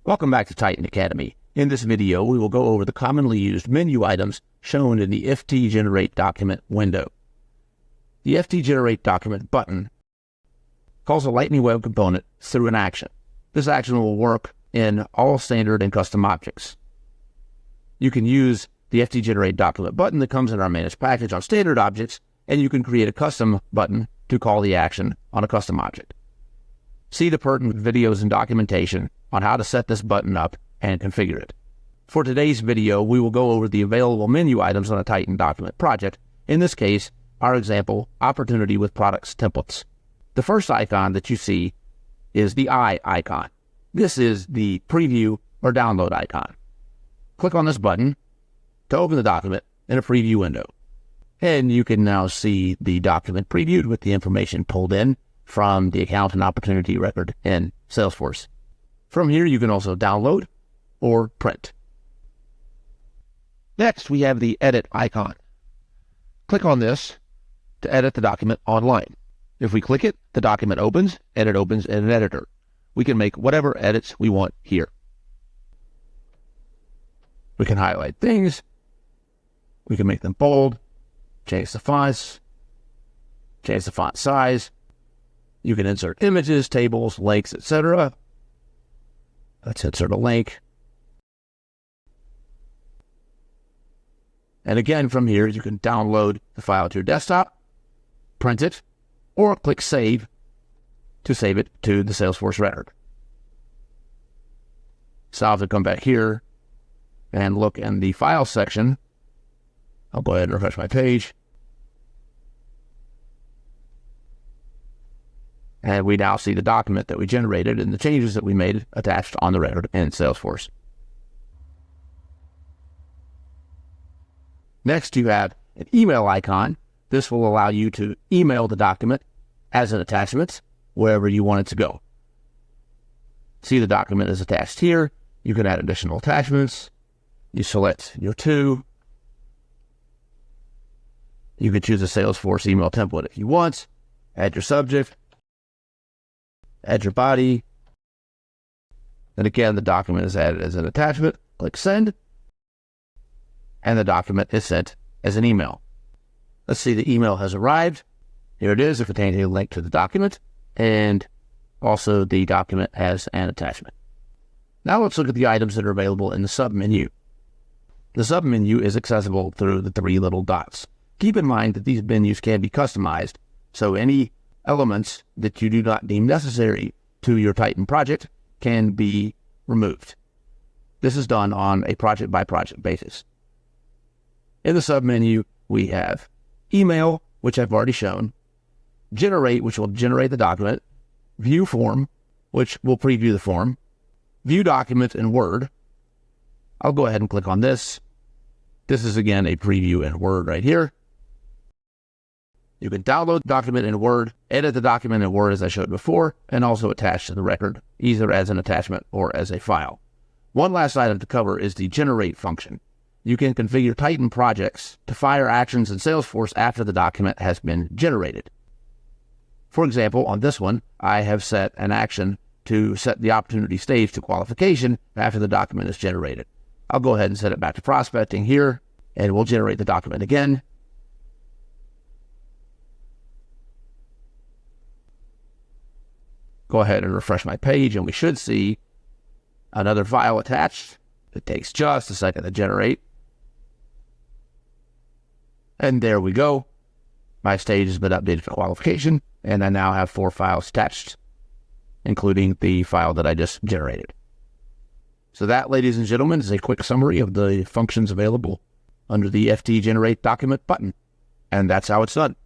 Welcome back to Titan Academy. In this video, we will go over the commonly used menu items shown in the FT Generate Document window. The FT Generate Document button calls a Lightning Web component through an action. This action will work in all standard and custom objects. You can use the FT Generate Document button that comes in our managed package on standard objects, and you can create a custom button to call the action on a custom object. See the pertinent videos and documentation on how to set this button up and configure it. For today's video, we will go over the available menu items on a Titan document project. In this case, our example, Opportunity with Products Templates. The first icon that you see is the eye icon. This is the preview or download icon. Click on this button to open the document in a preview window. And you can now see the document previewed with the information pulled in from the account and opportunity record in Salesforce. From here, you can also download or print. Next, we have the edit icon. Click on this to edit the document online. If we click it, the document opens and it opens in an editor. We can make whatever edits we want here. We can highlight things. We can make them bold, change the fonts, change the font size. You can insert images, tables, links, etc. Let's insert a link. And again, from here, you can download the file to your desktop, print it, or click Save to save it to the Salesforce record. So I'll have to come back here and look in the File section. I'll go ahead and refresh my page. And we now see the document that we generated and the changes that we made attached on the record in Salesforce. Next, you have an email icon. This will allow you to email the document as an attachment wherever you want it to go. See, the document is attached here. You can add additional attachments. You select your two. You can choose a Salesforce email template if you want. Add your subject. Add your body. And again, the document is added as an attachment. Click Send. And the document is sent as an email. Let's see, the email has arrived. Here it is. It contains a link to the document. And also the document has an attachment. Now let's look at the items that are available in the submenu. The submenu is accessible through the three little dots. Keep in mind that these menus can be customized, so any elements that you do not deem necessary to your Titan project can be removed. This is done on a project-by-project basis. In the submenu, we have Email, which I've already shown, Generate, which will generate the document, View Form, which will preview the form, View Document in Word. I'll go ahead and click on this. This is, again, a preview in Word right here. You can download the document in Word, edit the document in Word as I showed before, and also attach to the record, either as an attachment or as a file. One last item to cover is the Generate function. You can configure Titan projects to fire actions in Salesforce after the document has been generated. For example, on this one, I have set an action to set the opportunity stage to qualification after the document is generated. I'll go ahead and set it back to prospecting here, and we'll generate the document again. Go ahead and refresh my page, and we should see another file attached. It takes just a second to generate. And there we go. My stage has been updated for qualification, and I now have 4 files attached, including the file that I just generated. So that, ladies and gentlemen, is a quick summary of the functions available under the FT Generate Document button. And that's how it's done.